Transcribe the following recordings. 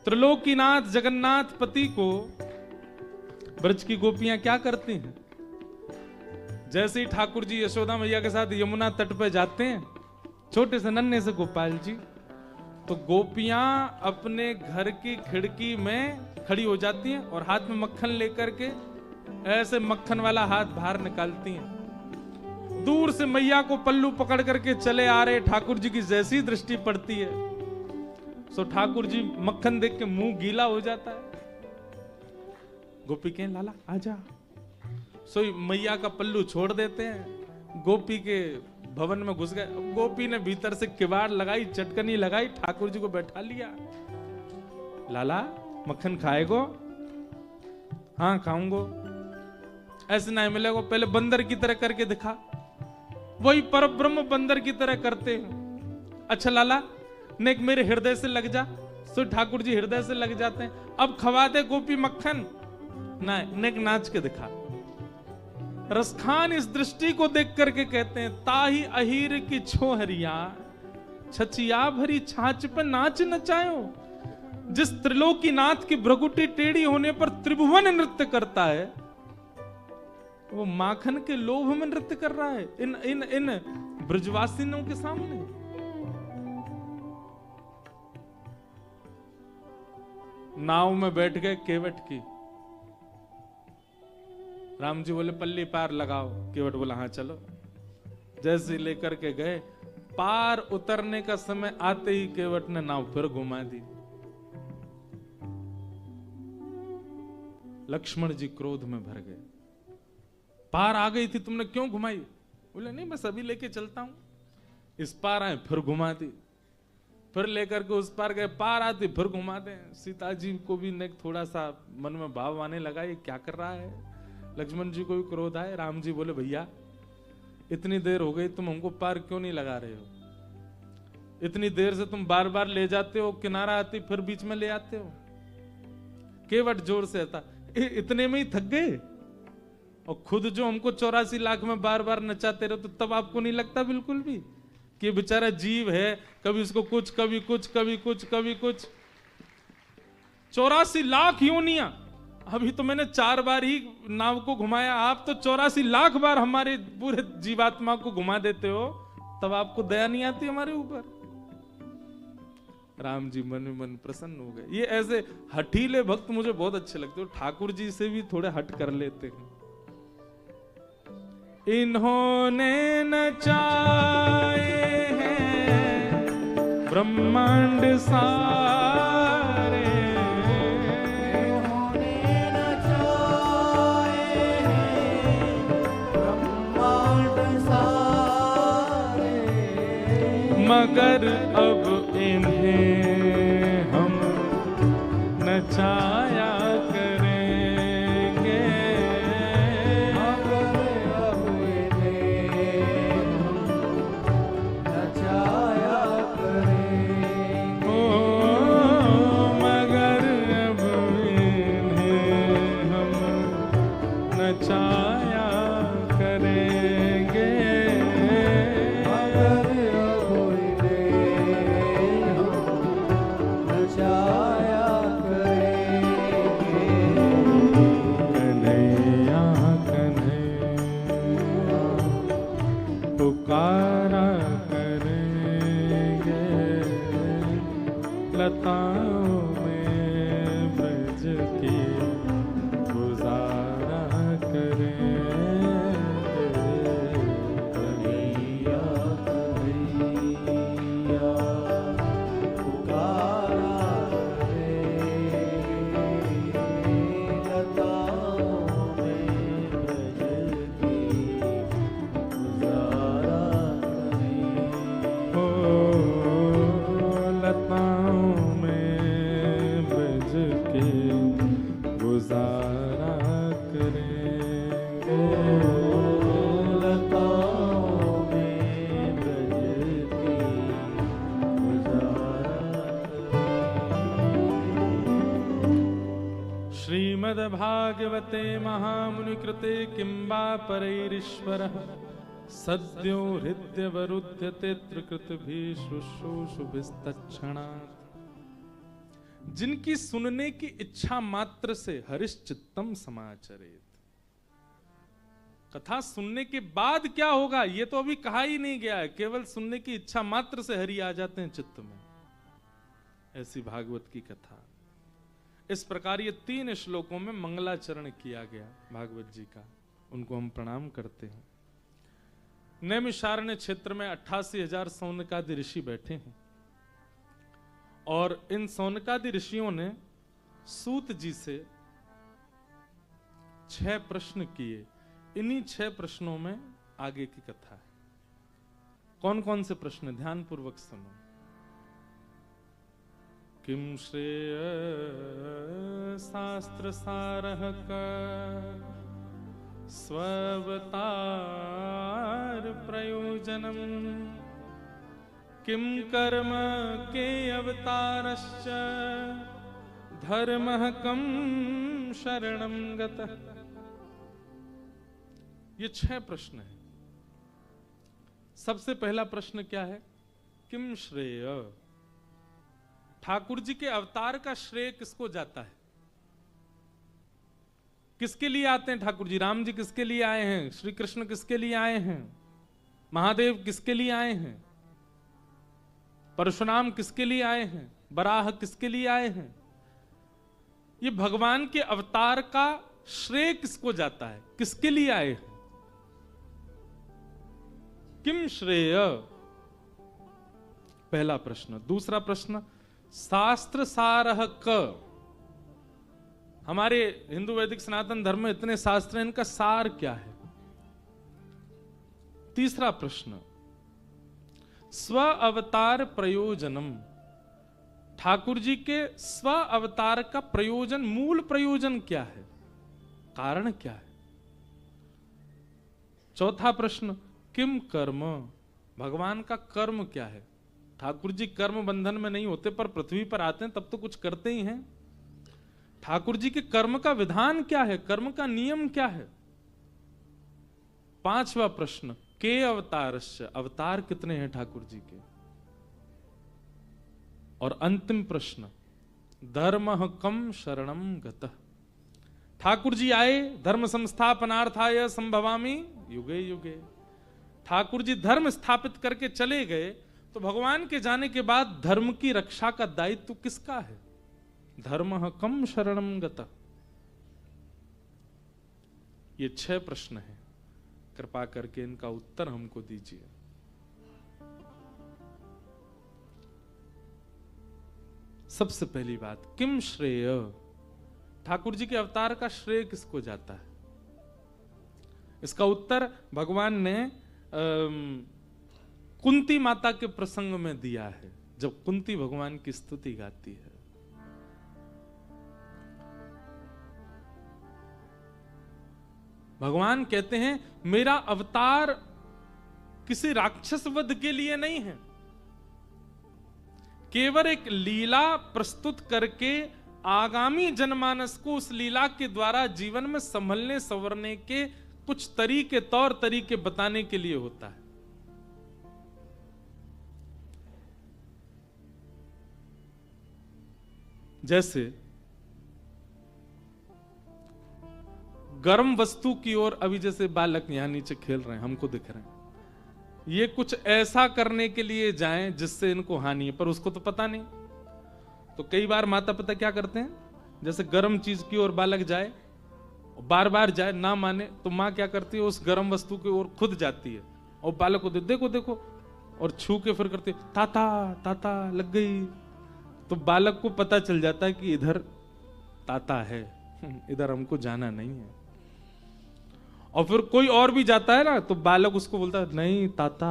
त्रिलोकीनाथ जगन्नाथ पति को ब्रज की गोपियां क्या करती हैं? जैसे ही ठाकुर जी यशोदा मैया के साथ यमुना तट पर जाते हैं, छोटे से नन्हे से गोपाल जी, तो गोपियां अपने घर की खिड़की में खड़ी हो जाती हैं और हाथ में मक्खन लेकर के ऐसे मक्खन वाला हाथ बाहर निकालती हैं। दूर से मैया को पल्लू पकड़ करके चले आ रहे ठाकुर जी की जैसी दृष्टि पड़ती है, सो ठाकुर जी मक्खन देख के मुंह गीला हो जाता है। गोपी कहें लाला आजा, सो मैया का पल्लू छोड़ देते हैं, गोपी के भवन में घुस गए। गोपी ने भीतर से किवाड़ लगाई, चटकनी लगाई, ठाकुर जी को बैठा लिया। लाला मक्खन खाएगो? हाँ खाऊंगो। ऐसे नहीं मिलेगो, पहले बंदर की तरह करके दिखा। वही परब्रह्म बंदर की तरह करते हैं। अच्छा लाला नेक मेरे हृदय से लग जा। सो ठाकुर जी हृदय से लग जाते हैं। अब खवा दे गोपी मक्खन, नहीं नेक नाच के दिखा। रसखान इस दृष्टि को देख करके कहते हैं, ताही अहीर की छोहरिया छचिया भरी छाछ पर नाच नचायो। जिस त्रिलोकीनाथ की भ्रगुटी टेढ़ी होने पर त्रिभुवन नृत्य करता है, वो माखन के लोभ में नृत्य कर रहा है इन इन इन ब्रजवासियों के सामने। नाव में बैठ गए केवट की। राम जी बोले पल्ली पार लगाओ, केवट बोला हाँ चलो। जैसे लेकर के गए, पार उतरने का समय आते ही केवट ने नाव फिर घुमा दी। लक्ष्मण जी क्रोध में भर गए, पार आ गई थी तुमने क्यों घुमाई? बोले नहीं बस अभी लेके चलता हूं। इस पार आए फिर घुमा दी, फिर लेकर के उस पार गए, पार आती फिर घुमा दे। सीता जी को भी ने थोड़ा सा मन में भाव आने लगा, ये क्या कर रहा है। लक्ष्मण जी को भी क्रोध आए। राम जी बोले भैया इतनी देर हो गई, तुम हमको पार क्यों नहीं लगा रहे हो? इतनी देर से तुम बार बार ले जाते हो, किनारा आती फिर बीच में ले आते हो। केवट जोर से आता, इतने में ही थक गए? और खुद जो हमको 84 लाख में बार बार नचाते रहो, तो तब आपको नहीं लगता बिल्कुल भी कि बेचारा जीव है, कभी उसको कुछ कभी कुछ कभी कुछ कभी कुछ। 84 लाख योनियां, अभी तो मैंने 4 बार ही नाव को घुमाया, आप तो 84 लाख बार हमारे पूरे जीवात्मा को घुमा देते हो, तब आपको दया नहीं आती हमारे ऊपर? राम जी मन में मन प्रसन्न हो गए। ये ऐसे हठीले भक्त मुझे बहुत अच्छे लगते हो, ठाकुर जी से भी थोड़े हट कर लेते हैं। इन्होंने नचाए हैं ब्रह्मांड सारे, इन्होंने नचाए हैं ब्रह्मांड सारे, मगर अब इन्हें हम नचाया करेंगे। मगर अब इन्हें हम नचाया करेंगे। ओ मगर अब इन्हें हम नचाया करेंगे। मगर अब इन्हें हम नचाया करेंगे। कन्हैया कन्हैया पुकारा करेंगे, लताओं में ब्रज की गुजारा करेंगे। कन्हैया कन्हैया पुकारा करेंगे, लताओं में ब्रज की गुजारा करेंगे। ओ लताओं में ब्रज की गुजारा करेंगे। लताओं में ब्रज की गुजारा करेंगे। श्रीमद्भागवते महामुनि कृते किंबा परैरीश्वरः सद्यो हृद्यवरुध्यते त्रिकृतभिः शुश्रूषुभिस्तत्क्षणात्। जिनकी सुनने की इच्छा मात्र से हरिश्चित्तम समाचरेत। कथा सुनने के बाद क्या होगा ये तो अभी कहा ही नहीं गया है, केवल सुनने की इच्छा मात्र से हरि आ जाते हैं चित्त में। ऐसी भागवत की कथा। इस प्रकार ये 3 श्लोकों में मंगलाचरण किया गया भागवत जी का, उनको हम प्रणाम करते हैं। नैमिषारण्य क्षेत्र में 88,000 सौनकादि ऋषि बैठे हैं और इन सौनकादि ऋषियों ने सूत जी से 6 प्रश्न किए। इन्हीं 6 प्रश्नों में आगे की कथा है। कौन कौन से प्रश्न, ध्यान पूर्वक सुनो। किम श्रेय शास्त्र सारः स्ववतार प्रयोजनम किम कर्म के अवतारश्च धर्मः कम शरणं गतः। ये 6 प्रश्न हैं। सबसे पहला प्रश्न क्या है? किम श्रेय, ठाकुर जी के अवतार का श्रेय किसको जाता है? किसके लिए आते हैं ठाकुर जी? राम जी किसके लिए आए हैं? श्री कृष्ण किसके लिए आए हैं? महादेव किसके लिए आए हैं? परशुराम किसके लिए आए हैं? बराह किसके लिए आए हैं? ये भगवान के अवतार का श्रेय किसको जाता है? किसके लिए आए हैं? किम श्रेय, पहला प्रश्न। दूसरा प्रश्न, शास्त्र सारः क। हमारे हिंदू वैदिक सनातन धर्म में इतने शास्त्र हैं, इनका सार क्या है? तीसरा प्रश्न, स्व अवतार प्रयोजनम। ठाकुर जी के स्व अवतार का प्रयोजन, मूल प्रयोजन क्या है? कारण क्या है? चौथा प्रश्न, किम कर्म, भगवान का कर्म क्या है? ठाकुर जी कर्म बंधन में नहीं होते, पर पृथ्वी पर आते हैं तब तो कुछ करते ही हैं। ठाकुर जी के कर्म का विधान क्या है? कर्म का नियम क्या है? पांचवा प्रश्न, के अवतारस्य, अवतार कितने हैं ठाकुर जी के? और अंतिम प्रश्न, धर्मः कम शरणं गतः। ठाकुर जी आए, धर्म संस्थापनार्थाय संभवामि युगे युगे। ठाकुर जी धर्म स्थापित करके चले गए, तो भगवान के जाने के बाद धर्म की रक्षा का दायित्व किसका है? धर्मः कम शरणं गतः। ये 6 प्रश्न हैं, कृपा करके इनका उत्तर हमको दीजिए। सबसे पहली बात, किम श्रेय, ठाकुर जी के अवतार का श्रेय किसको जाता है? इसका उत्तर भगवान ने कुंती माता के प्रसंग में दिया है, जब कुंती भगवान की स्तुति गाती है। भगवान कहते हैं मेरा अवतार किसी राक्षस वध के लिए नहीं है, केवल एक लीला प्रस्तुत करके आगामी जनमानस को उस लीला के द्वारा जीवन में संभलने संवरने के कुछ तरीके, तौर तरीके बताने के लिए होता है। जैसे गर्म वस्तु की ओर अभी जैसे बालक यहां नीचे खेल रहे हैं, हमको दिख रहे हैं, ये कुछ ऐसा करने के लिए जाएं जिससे इनको हानि है, पर उसको तो पता नहीं। तो कई बार माता पिता क्या करते हैं, जैसे गर्म चीज की ओर बालक जाए, बार बार जाए, ना माने, तो माँ क्या करती है, उस गर्म वस्तु की ओर खुद जाती है और बालक को देखो देखो, और छू के फिर करती है, ताता ताता लग गई। तो बालक को पता चल जाता है कि इधर ताता है, इधर हमको जाना नहीं है। और फिर कोई और भी जाता है ना, तो बालक उसको बोलता है नहीं ताता,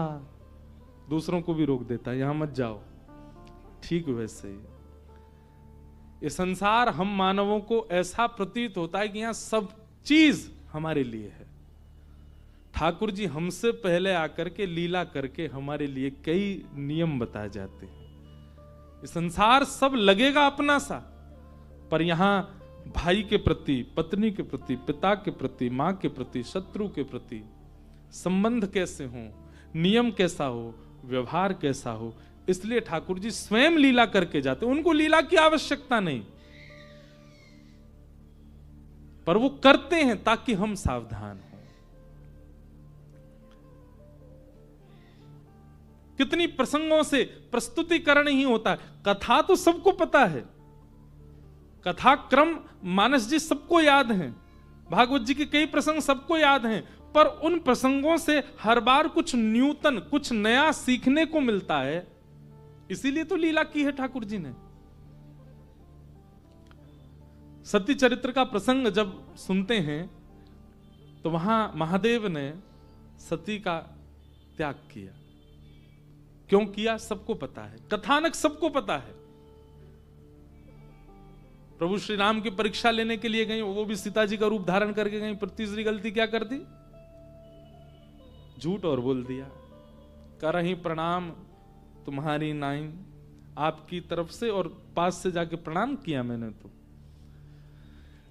दूसरों को भी रोक देता है, यहां मत जाओ। ठीक वैसे ही ये संसार हम मानवों को ऐसा प्रतीत होता है कि यहां सब चीज हमारे लिए है। ठाकुर जी हमसे पहले आकर के लीला करके हमारे लिए कई नियम बताए जाते हैं। ये संसार सब लगेगा अपना सा, पर यहां भाई के प्रति, पत्नी के प्रति, पिता के प्रति, मां के प्रति, शत्रु के प्रति संबंध कैसे हो, नियम कैसा हो, व्यवहार कैसा हो, इसलिए ठाकुर जी स्वयं लीला करके जाते, उनको लीला की आवश्यकता नहीं, पर वो करते हैं ताकि हम सावधान हों। कितनी प्रसंगों से प्रस्तुतिकरण ही होता है। कथा तो सबको पता है, कथा क्रम मानस जी सबको याद हैं, भागवत जी के कई प्रसंग सबको याद हैं, पर उन प्रसंगों से हर बार कुछ न्यूतन, कुछ नया सीखने को मिलता है। इसीलिए तो लीला की है ठाकुर जी ने। सती चरित्र का प्रसंग जब सुनते हैं तो वहां महादेव ने सती का त्याग किया। क्यों किया सबको पता है, कथानक सबको पता है। प्रभु श्री राम की परीक्षा लेने के लिए गई, वो भी सीता जी का रूप धारण करके गई, पर तीसरी गलती क्या कर दी, झूठ और बोल दिया। करहि प्रणाम तुम्हारी नाई, आपकी तरफ से और पास से जाके प्रणाम किया मैंने। तो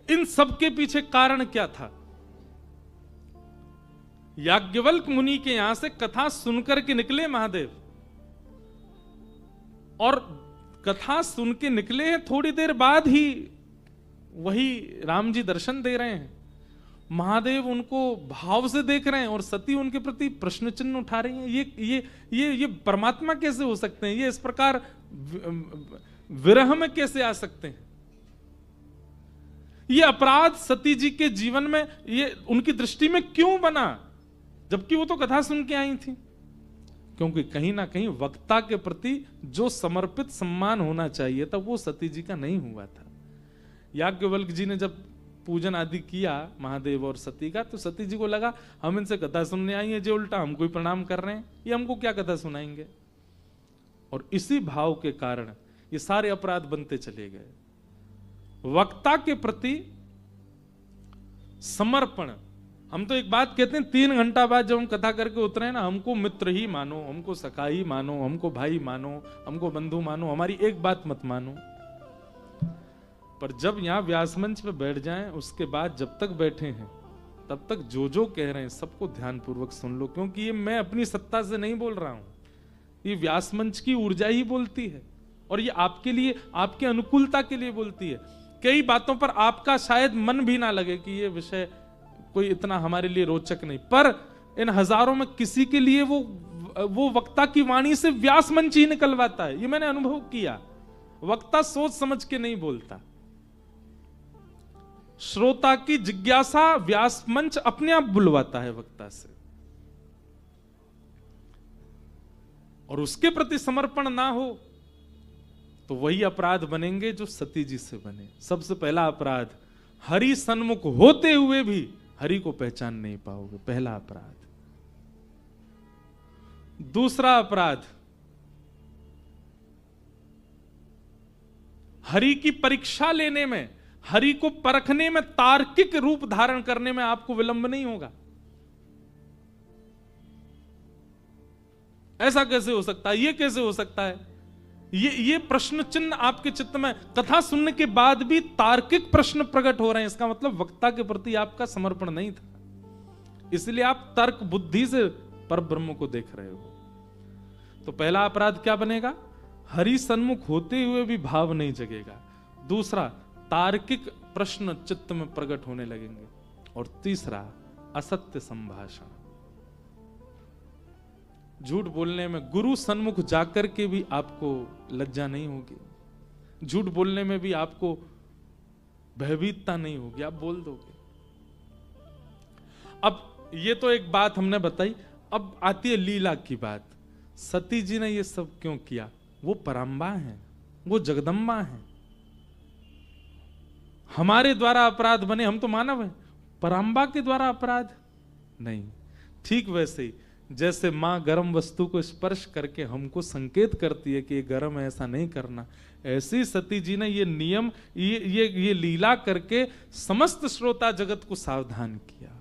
इन सब के पीछे कारण क्या था? याज्ञवल्क मुनि के यहां से कथा सुनकर के निकले महादेव, और कथा सुन के निकले हैं, थोड़ी देर बाद ही वही राम जी दर्शन दे रहे हैं। महादेव उनको भाव से देख रहे हैं और सती उनके प्रति प्रश्न चिन्ह उठा रही हैं। ये परमात्मा कैसे हो सकते हैं? ये इस प्रकार विरह में कैसे आ सकते हैं? ये अपराध सती जी के जीवन में ये उनकी दृष्टि में क्यों बना, जबकि वो तो कथा सुन के आई थी? क्योंकि कहीं ना कहीं वक्ता के प्रति जो समर्पित सम्मान होना चाहिए था वो सती जी का नहीं हुआ था। याज्ञवल्क जी ने जब पूजन आदि किया महादेव और सती का, तो सती जी को लगा हम इनसे कथा सुनने आई हैं, जो उल्टा हमको ही प्रणाम कर रहे हैं, ये हमको क्या कथा सुनाएंगे। और इसी भाव के कारण ये सारे अपराध बनते चले गए। वक्ता के प्रति समर्पण, हम तो एक बात कहते हैं, 3 घंटा बाद जब हम कथा करके उतरे ना, हमको मित्र ही मानो, हमको सखा ही मानो, हमको भाई मानो, हमको बंधु मानो, हमारी एक बात मत मानो। पर जब यहां व्यास मंच पे बैठ जाएं, उसके बाद जब तक बैठे हैं तब तक जो कह रहे हैं सबको ध्यान पूर्वक सुन लो, क्योंकि ये मैं अपनी सत्ता से नहीं बोल रहा हूं, ये व्यास मंच की ऊर्जा ही बोलती है, और ये आपके लिए, आपके अनुकूलता के लिए बोलती है। कई बातों पर आपका शायद मन भी ना लगे कि ये विषय कोई इतना हमारे लिए रोचक नहीं, पर इन हजारों में किसी के लिए वो वक्ता की वाणी से व्यास मंच ही निकलवाता है। ये मैंने अनुभव किया। वक्ता सोच समझ के नहीं बोलता, श्रोता की जिज्ञासा व्यास मंच अपने आप बुलवाता है वक्ता से। और उसके प्रति समर्पण ना हो तो वही अपराध बनेंगे जो सती जी से बने। सबसे पहला अपराध, हरि सन्मुख होते हुए भी हरि को पहचान नहीं पाओगे, पहला अपराध। दूसरा अपराध, हरि की परीक्षा लेने में, हरि को परखने में, तार्किक रूप धारण करने में आपको विलंब नहीं होगा। ऐसा कैसे हो सकता है, ये कैसे हो सकता है? ये प्रश्न चिन्ह आपके चित्त में कथा सुनने के बाद भी तार्किक प्रश्न प्रकट हो रहे हैं, इसका मतलब वक्ता के प्रति आपका समर्पण नहीं था, इसलिए आप तर्क बुद्धि से परब्रह्म को देख रहे हो। तो पहला अपराध क्या बनेगा? हरि सन्मुख होते हुए भी भाव नहीं जगेगा। दूसरा, तार्किक प्रश्न चित्त में प्रकट होने लगेंगे। और तीसरा, असत्य संभाषण, झूठ बोलने में, गुरु सन्मुख जाकर के भी आपको लज्जा नहीं होगी, झूठ बोलने में भी आपको भयभीतता नहीं होगी, आप बोल दोगे। अब ये तो एक बात हमने बताई, अब आती है लीला की बात। सती जी ने ये सब क्यों किया? वो पराम्बा हैं, वो जगदम्बा हैं। हमारे द्वारा अपराध बने, हम तो मानव हैं, पराम्बा के द्वारा अपराध नहीं। ठीक वैसे ही जैसे मां गर्म वस्तु को स्पर्श करके हमको संकेत करती है कि ये गर्म है, ऐसा नहीं करना, ऐसी सती जी ने ये नियम, ये लीला करके समस्त श्रोता जगत को सावधान किया।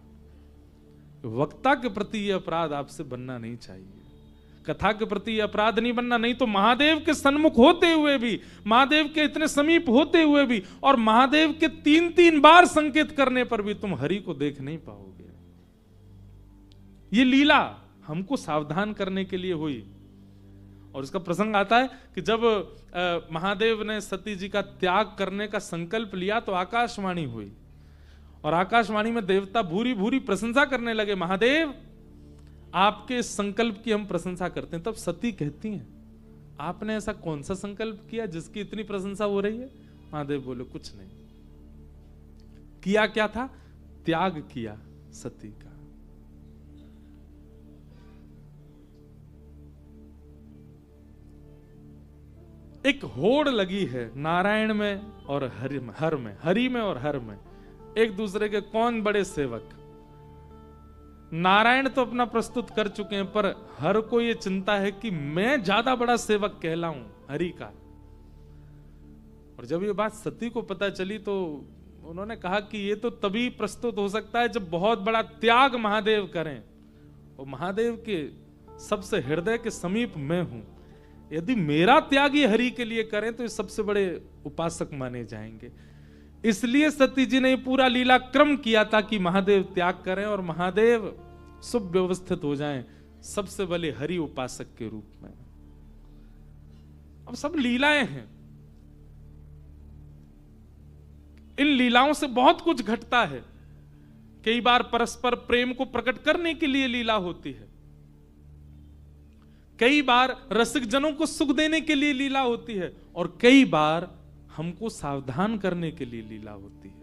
वक्ता के प्रति ये अपराध आपसे बनना नहीं चाहिए, कथा के प्रति ये अपराध नहीं बनना। नहीं तो महादेव के सन्मुख होते हुए भी, महादेव के इतने समीप होते हुए भी, और महादेव के 3-3 बार संकेत करने पर भी तुम हरि को देख नहीं पाओगे। ये लीला हमको सावधान करने के लिए हुई। और इसका प्रसंग आता है कि जब महादेव ने सती जी का त्याग करने का संकल्प लिया तो आकाशवाणी हुई, और आकाशवाणी में देवता भूरी भूरी प्रशंसा करने लगे, महादेव आपके संकल्प की हम प्रशंसा करते हैं। तब सती कहती हैं, आपने ऐसा कौन सा संकल्प किया जिसकी इतनी प्रशंसा हो रही है? महादेव बोले, कुछ नहीं किया। क्या था? त्याग किया सती का। एक होड़ लगी है नारायण में और हरि में, हरि में और हर में, एक दूसरे के कौन बड़े सेवक। नारायण तो अपना प्रस्तुत कर चुके हैं, पर हर को यह चिंता है कि मैं ज्यादा बड़ा सेवक कहलाऊं हरि का। और जब ये बात सती को पता चली तो उन्होंने कहा कि ये तो तभी प्रस्तुत हो सकता है जब बहुत बड़ा त्याग महादेव करें, और महादेव के सबसे हृदय के समीप मैं हूं। यदि मेरा त्याग ये हरि के लिए करें तो ये सबसे बड़े उपासक माने जाएंगे। इसलिए सती जी ने पूरा लीला क्रम किया था कि महादेव त्याग करें और महादेव सुव्यवस्थित हो जाएं सबसे बड़े हरि उपासक के रूप में। अब सब लीलाएं हैं, इन लीलाओं से बहुत कुछ घटता है। कई बार परस्पर प्रेम को प्रकट करने के लिए लीला होती है, कई बार रसिक जनों को सुख देने के लिए लीला होती है, और कई बार हमको सावधान करने के लिए लीला होती है।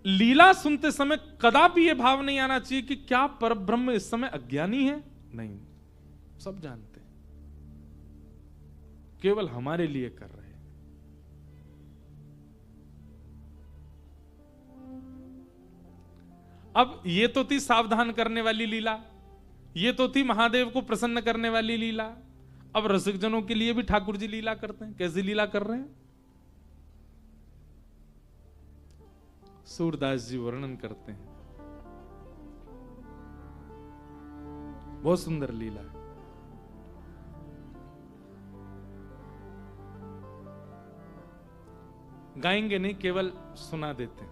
लीला सुनते समय कदापि यह भाव नहीं आना चाहिए कि क्या परब्रह्म इस समय अज्ञानी है। नहीं, सब जानते हैं, केवल हमारे लिए कर रहे हैं। अब ये तो थी सावधान करने वाली लीला, ये तो थी महादेव को प्रसन्न करने वाली लीला। अब रसिक जनों के लिए भी ठाकुर जी लीला करते हैं। कैसी लीला कर रहे हैं? सूरदास जी वर्णन करते हैं, बहुत सुंदर लीला है। गाएंगे नहीं, केवल सुना देते हैं।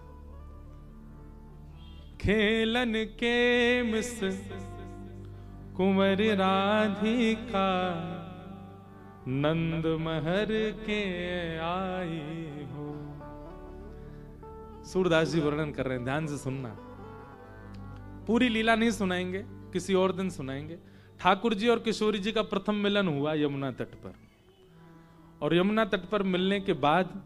खेलन के मिस कुंवर राधिका नंद महर के आई हो। सूरदास जी वर्णन कर रहे हैं, ध्यान से सुनना। पूरी लीला नहीं सुनाएंगे, किसी और दिन सुनाएंगे। ठाकुर जी और किशोरी जी का प्रथम मिलन हुआ यमुना तट पर, और यमुना तट पर मिलने के बाद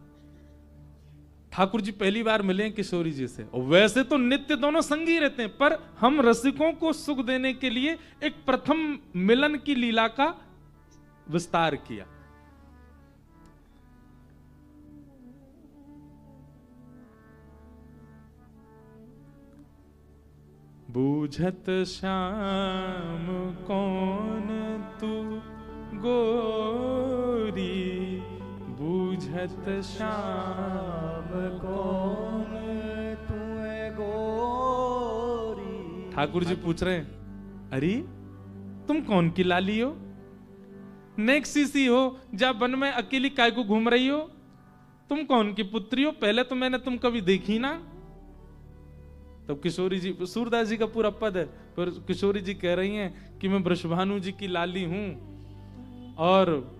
ठाकुर जी पहली बार मिले किशोरी जी से। और वैसे तो नित्य दोनों संगी रहते हैं, पर हम रसिकों को सुख देने के लिए एक प्रथम मिलन की लीला का विस्तार किया। बूझत श्याम कौन तू गोरी, बूझत श्याम कौन तू गोरी। ठाकुर जी पूछ रहे हैं, अरे तुम कौन की लाली हो, नेक्सी सी हो, जा वन में अकेली काय को घूम रही हो, तुम कौन की पुत्री हो, पहले तो मैंने तुम कभी देखी ना। तब किशोरी जी, सूरदास जी का पूरा पद है, पर किशोरी जी कह रही हैं कि मैं वृषभानु जी की लाली हूं और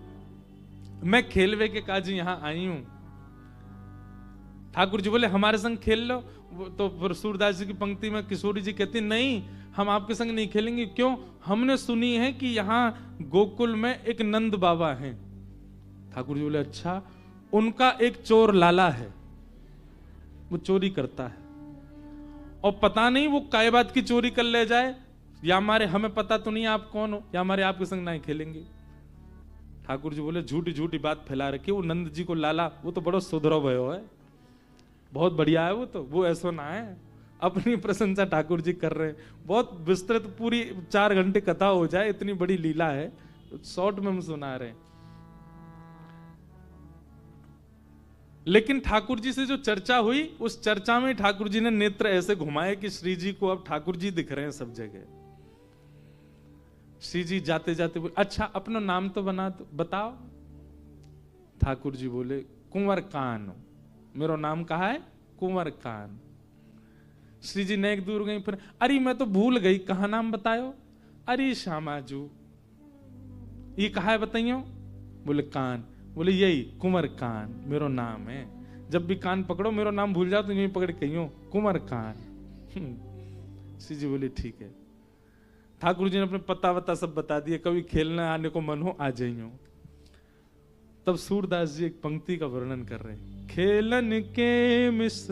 मैं खेलवे के काजी यहां आई हूं। ठाकुर जी बोले हमारे संग खेल लो। तो फिर सूरदास जी की पंक्ति में किशोरी जी कहती नहीं, हम आपके संग नहीं खेलेंगे। क्यों? हमने सुनी है कि यहां गोकुल में एक नंद बाबा हैं। ठाकुर जी बोले अच्छा, उनका एक चोर लाला है, वो चोरी करता है, और पता नहीं वो काय बात की चोरी कर ले जाए, या हमारे हमें पता तो नहीं आप कौन हो, या हमारे आपके संग नहीं खेलेंगे। ठाकुर जी बोले झूठी झूठी बात फैला रखी, वो नंद जी को लाला, वो तो बड़ा सुधरो भयो है, बहुत बढ़िया है, वो ऐसा ना है। अपनी प्रशंसा ठाकुर जी कर रहे हैं। बहुत विस्तृत पूरी 4 घंटे कथा हो जाए, इतनी बड़ी लीला है, तो शॉर्ट में हम सुना रहे हैं। लेकिन ठाकुर जी से जो चर्चा हुई, उस चर्चा में ठाकुर जी ने नेत्र ऐसे घुमाए कि श्री जी को अब ठाकुर जी दिख रहे हैं सब जगह। श्री जी जाते जाते बोले अच्छा अपना नाम तो बताओ। ठाकुर जी बोले कुंवर कान, मेरा नाम कहा है कुंवर कान। श्री जी नेक दूर गई, फिर अरे मैं तो भूल गई, कहा नाम बतायो? अरे श्यामाजू। ये कहा है बताइयो? बोले कान। बोले यही कुंवर कान मेरो नाम है। जब भी कान पकड़ो मेरो नाम भूल जाओ तो यही पकड़ कहियो कुंवर कान। श्री जी बोले ठीक है। ठाकुर जी ने अपने पता वता सब बता दिए, कभी खेलने आने को मन हो आ जाइयो। तब सूरदास जी एक पंक्ति का वर्णन कर रहे हैं। खेलन के मिस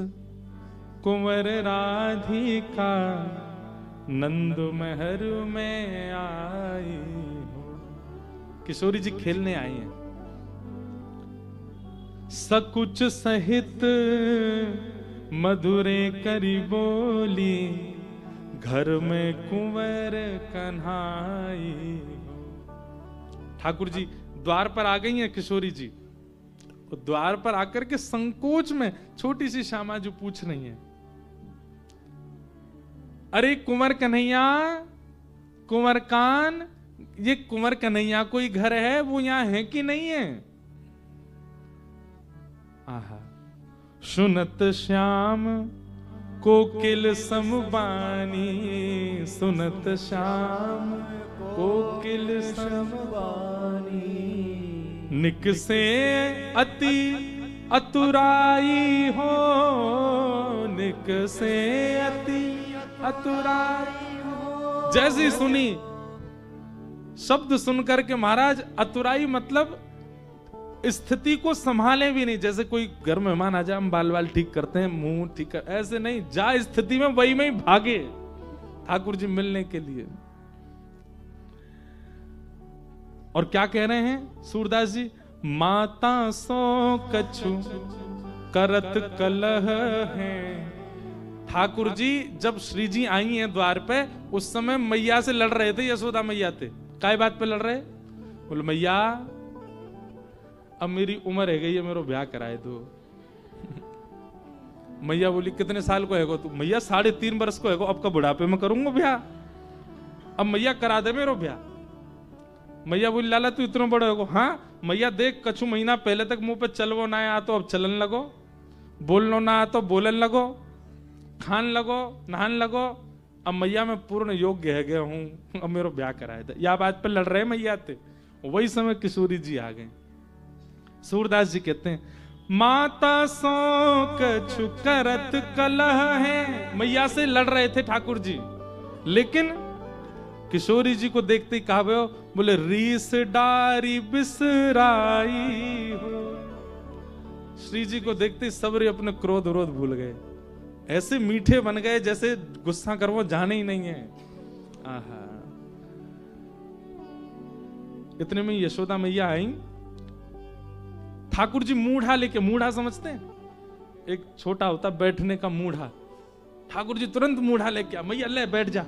कुंवर राधिका नंद महर में आई हो। किशोरी जी खेलने आई हैं। सकुच सहित मधुरे करी बोली घर में कुंवर कन्हाई हो। ठाकुर जी द्वार पर आ गई हैं किशोरी जी। तो द्वार पर आकर के संकोच में छोटी सी श्यामा जो पूछ रही है, अरे कुंवर कन्हैया, कुंवर कान, ये कुंवर कन्हैया कोई घर है, वो यहां है कि नहीं है? आहा, सुनत श्याम कोकिल समबानी, सुनत श्याम कोकिल समबानी, निकसे अति अतुराई हो, निकसे अति अतुराई हो। जैसी सुनी शब्द सुनकर के महाराज अतुराई मतलब स्थिति को संभाले भी नहीं। जैसे कोई घर में मेहमान आ जाए, हम बाल बाल ठीक करते हैं, मुंह ठीक कर, ऐसे नहीं, जा स्थिति में वही में ही भागे ठाकुर जी मिलने के लिए। और क्या कह रहे हैं सूरदास जी? माता सो कछु करत कलह है। ठाकुर जी जब श्री जी आई हैं द्वार पे, उस समय मैया से लड़ रहे थे, यशोदा मैया थे। काय बात पे लड़ रहे? बोले मैया अब मेरी उम्र है गई है, मेरा ब्याह कराए दो। मैया बोली कितने साल को है तू? मैया 3.5 वर्ष को है, अब का बुढ़ापे में करूंगा ब्याह, अब मैया करा दे मेरा ब्याह। मैया बोली लाला तू इतना बड़ा हो? हाँ मैया देख कछु महीना पहले तक मुंह पे चलवो ना आया तो अब चलन लगो, बोलनो ना आ तो बोलन लगो, खान लगो, नहान लगो। अब मैया मैं पूर्ण योग्य है गया हूं, अब मेरा ब्याह कराए दे। या बात पे लड़ रहे मैया थे। वही समय किशोरी जी आ गए। सूरदास जी कहते हैं माता सो कछु करत कलह है। मैया से लड़ रहे थे ठाकुर जी, लेकिन किशोरी जी को देखते ही कहा बोले रीस डारी बिसराई हो। श्री जी को देखते ही सबरे अपने क्रोध विरोध भूल गए, ऐसे मीठे बन गए जैसे गुस्सा कर वो जाने ही नहीं है। आहा, इतने में यशोदा मैया आई। ठाकुर जी मूढ़ा लेके, मूढ़ा समझते हैं? एक छोटा होता बैठने का मूढ़ा। ठाकुर जी तुरंत मूढ़ा लेके आ। मैया ले बैठ जा।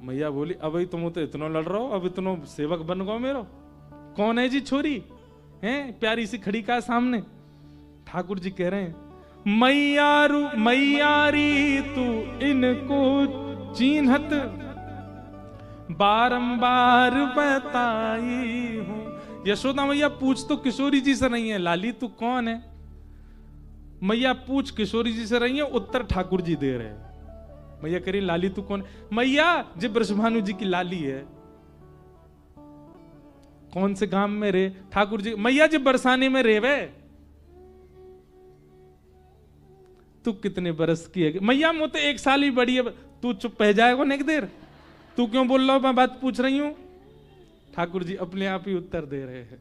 मैया बोली अब ही तुम तो इतना लड़ रहे हो, अब इतना सेवक बन गो मेरो। कौन है जी छोरी हैं प्यारी सी खड़ी का सामने? ठाकुर जी कह रहे हैं मैयारी तू इनको चिन्हत बारंबार बताई हूं। यशोदा मैया पूछ तो किशोरी जी से नहीं है, लाली तू कौन है? मैया पूछ किशोरी जी से रही है, उत्तर ठाकुर जी दे रहे हैं। मैया कह रही लाली तू कौन? मैया जी ब्रजभानु जी की लाली है। कौन से गांव में रे? ठाकुर जी मैया जी बरसाने में रेवे। तू कितने बरस की है? मैया मुझे 1 साल ही बड़ी है। तू चुप रह जाएगा नेक देर, तू क्यों बोल रहा हो? मैं बात पूछ रही हूं। ठाकुर जी अपने आप ही उत्तर दे रहे हैं।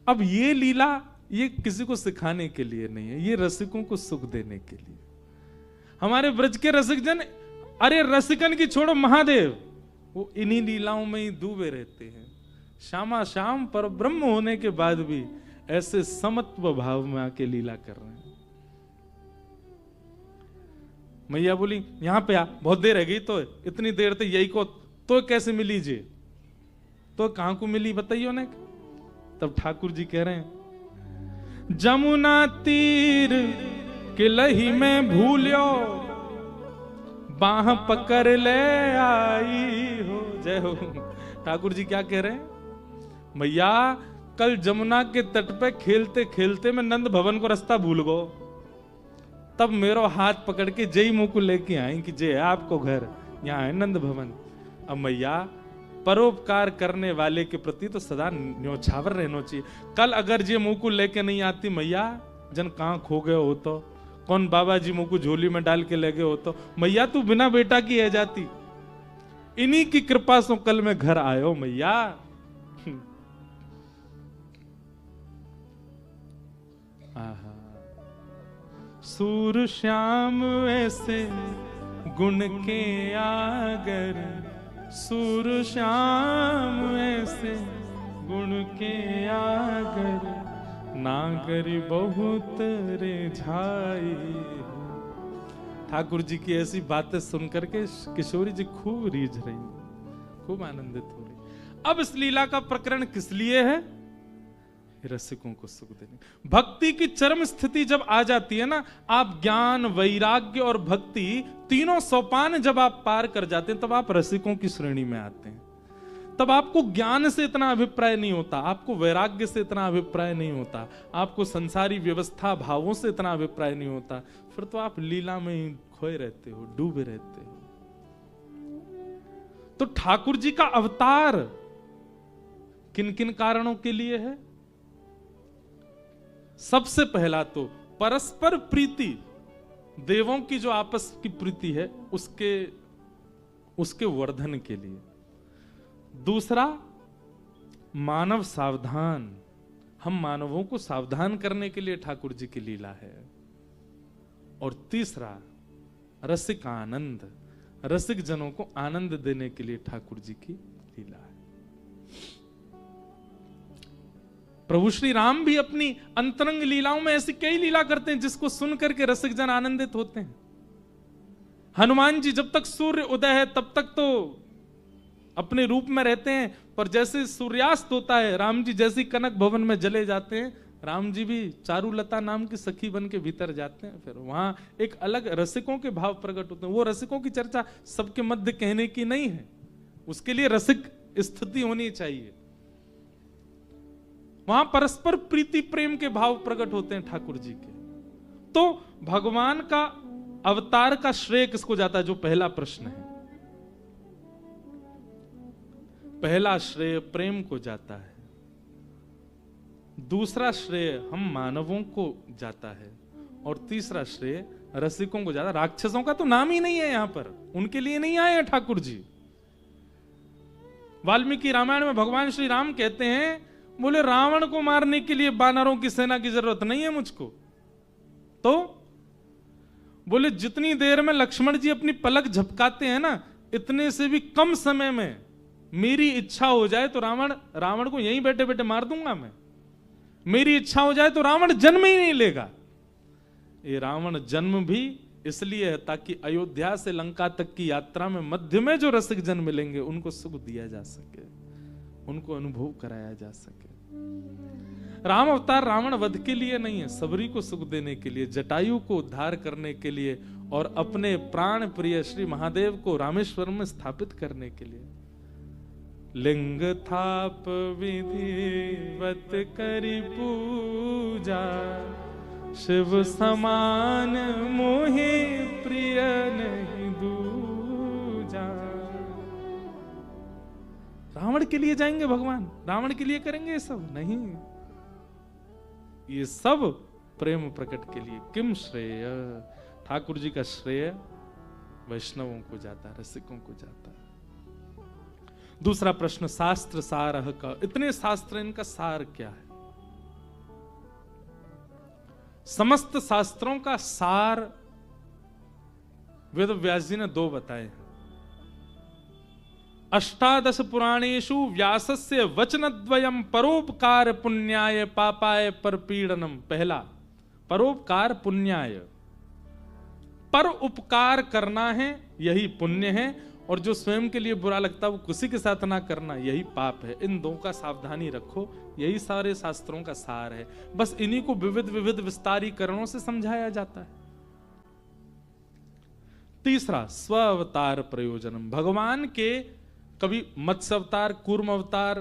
अब ये लीला ये किसी को सिखाने के लिए नहीं है, ये रसिकों को सुख देने के लिए। हमारे ब्रज के रसिक जन, अरे रसिकन की छोड़ो, महादेव वो इन्हीं लीलाओं में ही डूबे रहते हैं। श्यामा श्याम पर ब्रह्म होने के बाद भी ऐसे समत्व भाव में आके लीला कर रहे हैं। मैया बोली यहां पे आ, बहुत देर है गई तो, इतनी देर तक यही को तो कैसे मिली जी? तो कहां को मिली बताइयो ने? तब ठाकुर जी कह रहे हैं जमुना तीर के लही में भूलियो बाह पकड़ ले आई हो। जय हो। ठाकुर जी क्या कह रहे हैं? मैया कल जमुना के तट पे खेलते खेलते मैं नंद भवन को रास्ता भूल गो, तब मेरा हाथ पकड़ के जय मुंह को लेके आई कि जय आपको घर यहाँ है नंद भवन। अब मैया परोपकार करने वाले के प्रति तो सदा न्योछावर रहना चाहिए। कल अगर जे मुंह को लेके नहीं आती मैया जन कहां खो गए हो तो कौन बाबा जी मुंह को झोली में डाल के ले गए हो तो मैया तू बिना बेटा की है जाती, इन्हीं की कृपा से कल मैं घर आयो मैया। सूर श्याम ऐसे गुण के आगर, सूर श्याम ऐसे गुण के आगर, नागरी बहुत रे झाई। ठाकुर जी की ऐसी बातें सुनकर के किशोरी जी खूब रीझ रही, खूब आनंदित हो रही। अब इस लीला का प्रकरण किस लिए है? रसिकों को सुख देने। भक्ति की चरम स्थिति जब आ जाती है ना, आप ज्ञान वैराग्य और भक्ति तीनों सोपान जब आप पार कर जाते हैं तब आप रसिकों की श्रेणी में आते हैं। तब आपको ज्ञान से इतना अभिप्राय नहीं होता, आपको वैराग्य से इतना अभिप्राय नहीं होता, आपको संसारी व्यवस्था भावों से इतना अभिप्राय नहीं होता। फिर तो आप लीला में ही खोए रहते हो, डूबे रहते हो। तो ठाकुर जी का अवतार किन किन कारणों के लिए है? सबसे पहला तो परस्पर प्रीति, देवों की जो आपस की प्रीति है उसके वर्धन के लिए। दूसरा मानव सावधान, हम मानवों को सावधान करने के लिए ठाकुर जी की लीला है। और तीसरा रसिक आनंद, रसिक जनों को आनंद देने के लिए ठाकुर जी की लीला है। प्रभु श्री राम भी अपनी अंतरंग लीलाओं में ऐसी कई लीला करते हैं जिसको सुन करके रसिक जन आनंदित होते हैं। हनुमान जी जब तक सूर्य उदय है तब तक तो अपने रूप में रहते हैं, पर जैसे सूर्यास्त होता है राम जी जैसे कनक भवन में जले जाते हैं, राम जी भी चारुलता नाम की सखी बन के भीतर जाते हैं। फिर वहां एक अलग रसिकों के भाव प्रकट होते हैं। वो रसिकों की चर्चा सबके मध्य कहने की नहीं है, उसके लिए रसिक स्थिति होनी चाहिए। वहां परस्पर प्रीति प्रेम के भाव प्रकट होते हैं ठाकुर जी के। तो भगवान का अवतार का श्रेय किसको जाता है? जो पहला प्रश्न है, पहला श्रेय प्रेम को जाता है, दूसरा श्रेय हम मानवों को जाता है, और तीसरा श्रेय रसिकों को जाता है। राक्षसों का तो नाम ही नहीं है यहां पर, उनके लिए नहीं आए हैं ठाकुर जी। वाल्मीकि रामायण में भगवान श्री राम कहते हैं, बोले रावण को मारने के लिए वानरों की सेना की जरूरत नहीं है मुझको, तो बोले जितनी देर में लक्ष्मण जी अपनी पलक झपकाते हैं ना, इतने से भी कम समय में मेरी इच्छा हो जाए तो रावण को यहीं बैठे बैठे मार दूंगा मैं। मेरी इच्छा हो जाए तो रावण जन्म ही नहीं लेगा। ये रावण जन्म भी इसलिए है ताकि अयोध्या से लंका तक की यात्रा में मध्य में जो रसिक जन मिलेंगे उनको सुख दिया जा सके, उनको अनुभव कराया जा सके। राम अवतार रावण वध के लिए नहीं है, सबरी को सुख देने के लिए, जटायु को उद्धार करने के लिए, और अपने प्राण प्रिय श्री महादेव को रामेश्वरम में स्थापित करने के लिए। लिंग थाप विधिवत करी पूजा, शिव समान मोहे प्रिय नहीं दूजा। रावण के लिए जाएंगे भगवान, रावण के लिए करेंगे ये सब नहीं, ये सब प्रेम प्रकट के लिए। किम श्रेय, ठाकुर जी का श्रेय वैष्णवों को जाता है, रसिकों को जाता है। दूसरा प्रश्न शास्त्र सारह का, इतने शास्त्र, इनका सार क्या है? समस्त शास्त्रों का सार वेद व्यास जी ने दो बताए हैं। अष्टादश पुराणेषु व्यासस्य वचनद्वयम् परोपकार पुण्याय पापाय परपीडनम। पहला परोपकार पुण्याय, पर उपकार करना है यही पुण्य है, और जो स्वयं के लिए बुरा लगता है वो किसी के साथ ना करना यही पाप है। इन दो का सावधानी रखो, यही सारे शास्त्रों का सार है। बस इन्हीं को विविध विविध विस्तारीकरणों से समझाया जाता है। तीसरा स्व अवतार प्रयोजनम, भगवान के कभी मत्स्य अवतार, कूर्म अवतार,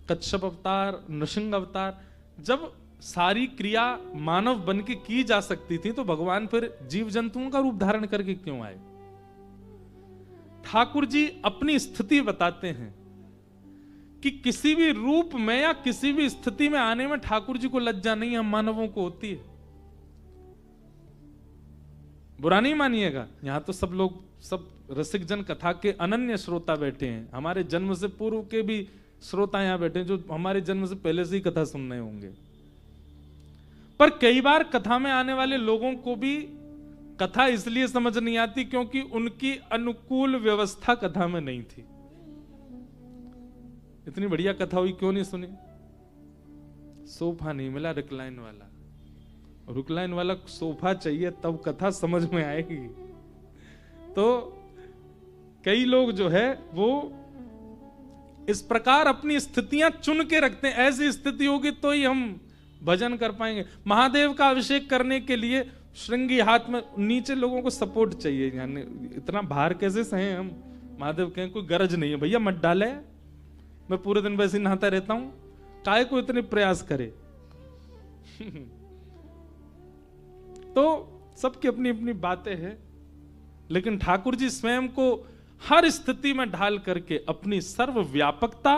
कच्छप अवतार, नृसिंह अवतार, जब सारी क्रिया मानव बन के की जा सकती थी तो भगवान फिर जीव जंतुओं का रूप धारण करके क्यों आए? ठाकुर जी अपनी स्थिति बताते हैं कि किसी भी रूप में या किसी भी स्थिति में आने में ठाकुर जी को लज्जा नहीं, हम मानवों को होती है। बुरा नहीं मानिएगा, यहां तो सब लोग, सब रसिक जन कथा के अनन्य श्रोता बैठे हैं, हमारे जन्म से पूर्व के भी श्रोता यहां बैठे हैं जो हमारे जन्म से पहले से ही कथा सुन रहे होंगे। पर कई बार कथा में आने वाले लोगों को भी कथा इसलिए समझ नहीं आती क्योंकि उनकी अनुकूल व्यवस्था कथा में नहीं थी। इतनी बढ़िया कथा हुई, क्यों नहीं सुनी? सोफा नहीं मिला रिक्लाइन वाला, रिक्लाइन वाला सोफा चाहिए तब कथा समझ में आएगी। तो कई लोग जो है वो इस प्रकार अपनी स्थितियां चुन के रखते हैं, ऐसी स्थिति होगी तो ही हम भजन कर पाएंगे। महादेव का अभिषेक करने के लिए श्रृंगी हाथ में, नीचे लोगों को सपोर्ट चाहिए, यानी इतना भार कैसे सहे हम। महादेव कहें कोई गरज नहीं है भैया मत डाले, मैं पूरे दिन वैसे ही नहाता रहता हूं, काहे को इतने प्रयास करे। तो सबकी अपनी अपनी बातें हैं, लेकिन ठाकुर जी स्वयं को हर स्थिति में ढाल करके अपनी सर्वव्यापकता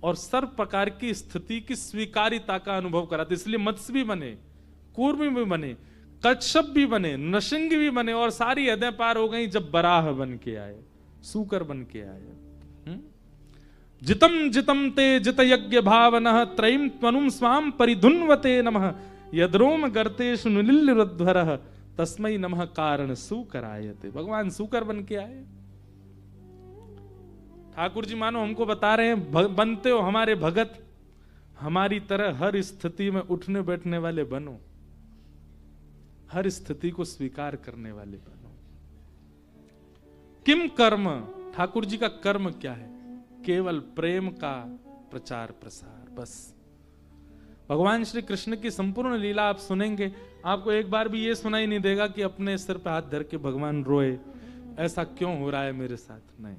और सर्व प्रकार की स्थिति की स्वीकारिता का अनुभव कराते। इसलिए मत्स्य भी बने, कूर्मी भी बने, कच्छप भी बने, नृसिंह भी बने, और सारी हदें पार हो गई जब बराह बन के आए, सूकर बन के आए। जितम जितम ते जित यज्ञ भावनः त्रयीम त्वनुम स्वाम परिधुन्वते नमः यद्रोम गर्तेषु नुलिल्लुरध्वरः तस्मै नमः कारण सूकरायते। भगवान सूकर बन के आए। ठाकुर जी मानो हमको बता रहे हैं, बनते हो हमारे भगत, हमारी तरह हर स्थिति में उठने बैठने वाले बनो, हर स्थिति को स्वीकार करने वाले बनो। किम कर्म, ठाकुर जी का कर्म क्या है? केवल प्रेम का प्रचार प्रसार, बस। भगवान श्री कृष्ण की संपूर्ण लीला आप सुनेंगे, आपको एक बार भी ये सुनाई नहीं देगा कि अपने सिर पे हाथ धर के भगवान रोए, ऐसा क्यों हो रहा है मेरे साथ। नहीं,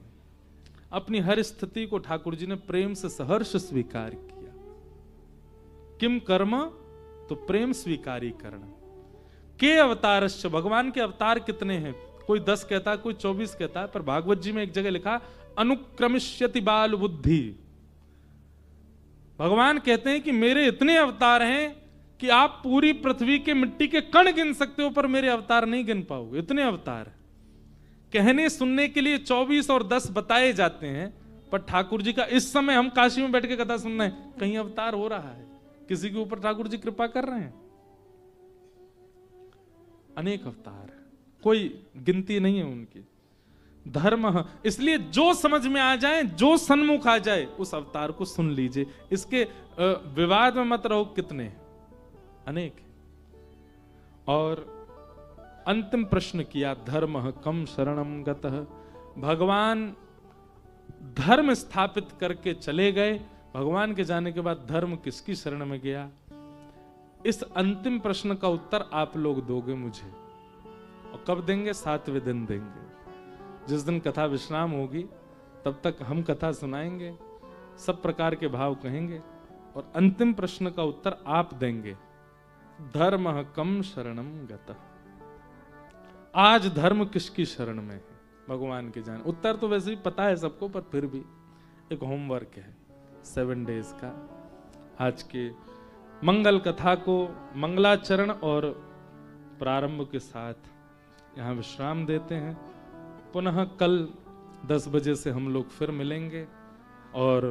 अपनी हर स्थिति को ठाकुर जी ने प्रेम से सहर्ष स्वीकार किया। किम कर्म, तो प्रेम स्वीकारीकरण। के अवतारश्च, भगवान के अवतार कितने हैं? कोई 10 कहता है, कोई 24 कहता है, पर भागवत जी में एक जगह लिखा अनुक्रमिष्यति बाल बुद्धि। भगवान कहते हैं कि मेरे इतने अवतार हैं कि आप पूरी पृथ्वी के मिट्टी के कण गिन सकते हो, पर मेरे अवतार नहीं गिन पाओगे, इतने अवतार। कहने सुनने के लिए 24 और 10 बताए जाते हैं, पर ठाकुर जी का इस समय हम काशी में बैठ के कथा सुन रहे हैं, कहीं अवतार हो रहा है, किसी के ऊपर ठाकुर जी कृपा कर रहे हैं? अनेक अवतार, कोई गिनती नहीं है उनकी। धर्म, इसलिए जो समझ में आ जाए, जो सन्मुख आ जाए, उस अवतार को सुन लीजिए। इसके विवाद में मत रहो, कितने अनेक। और अंतिम प्रश्न किया, धर्म कम शरणम गतः। भगवान धर्म स्थापित करके चले गए, भगवान के जाने के बाद धर्म किसकी शरण में गया? इस अंतिम प्रश्न का उत्तर आप लोग दोगे मुझे, और कब देंगे? 7वें दिन देंगे। जिस दिन कथा विश्राम होगी तब तक हम कथा सुनाएंगे, सब प्रकार के भाव कहेंगे, और अंतिम प्रश्न का उत्तर आप देंगे। धर्म कम शरणम गतः। आज धर्म किसकी शरण में है? भगवान के जान। उत्तर तो वैसे ही पता है सबको, पर फिर भी एक होमवर्क है 7 डेज का। आज के मंगल कथा को मंगलाचरण और प्रारंभ के साथ यहाँ विश्राम देते हैं। पुनः कल 10 बजे से हम लोग फिर मिलेंगे और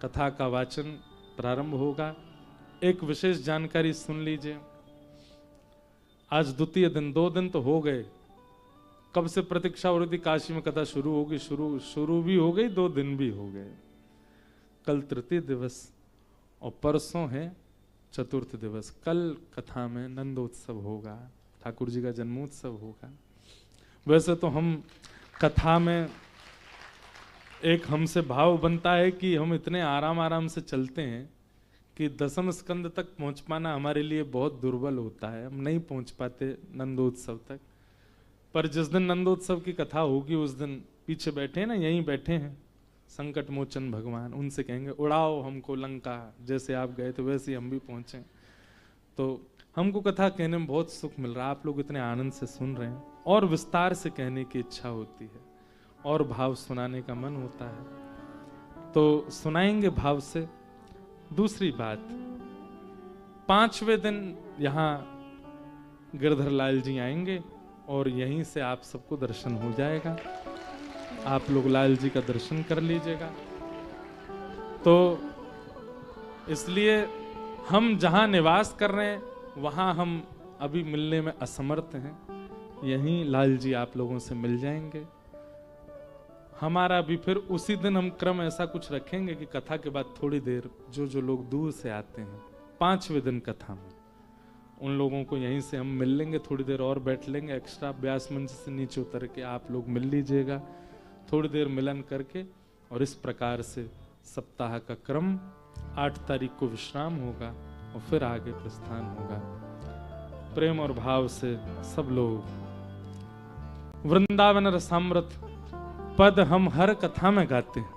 कथा का वाचन प्रारंभ होगा। एक विशेष जानकारी सुन लीजिए, आज द्वितीय दिन, 2 दिन तो हो गए, कब से प्रतीक्षा हो रही थी काशी में कथा शुरू होगी, शुरू भी हो गई, 2 दिन भी हो गए। कल तृतीय दिवस और परसों है चतुर्थ दिवस। कल कथा में नंदोत्सव होगा, ठाकुर जी का जन्मोत्सव होगा। वैसे तो हम कथा में एक हमसे भाव बनता है कि हम इतने आराम आराम से चलते हैं कि 10वें स्कंद तक पहुंच पाना हमारे लिए बहुत दुर्बल होता है, हम नहीं पहुंच पाते नंदोत्सव तक। पर जिस दिन नंदोत्सव की कथा होगी उस दिन पीछे बैठे हैं ना, यहीं बैठे हैं संकट मोचन भगवान, उनसे कहेंगे उड़ाओ हमको लंका, जैसे आप गए थे वैसे हम भी पहुंचे। तो हमको कथा कहने में बहुत सुख मिल रहा है, आप लोग इतने आनंद से सुन रहे हैं, और विस्तार से कहने की इच्छा होती है, और भाव सुनाने का मन होता है। तो सुनाएंगे भाव से। दूसरी बात, 5वें दिन यहाँ गिरधर लाल जी आएंगे और यहीं से आप सबको दर्शन हो जाएगा। आप लोग लाल जी का दर्शन कर लीजिएगा। तो इसलिए हम जहां निवास कर रहे हैं वहां हम अभी मिलने में असमर्थ हैं। यहीं लाल जी आप लोगों से मिल जाएंगे। हमारा भी फिर उसी दिन हम क्रम ऐसा कुछ रखेंगे कि कथा के बाद थोड़ी देर जो लोग दूर से आते हैं 5वें दिन कथा में, उन लोगों को यहीं से हम मिल लेंगे, थोड़ी देर और बैठ लेंगे एक्स्ट्रा। व्यास मंच से नीचे उतर के आप लोग मिल लीजिएगा, थोड़ी देर मिलन करके। और इस प्रकार से सप्ताह का क्रम 8 तारीख को विश्राम होगा और फिर आगे प्रस्थान होगा। प्रेम और भाव से सब लोग वृंदावन रसामृत पद हम हर कथा में गाते हैं,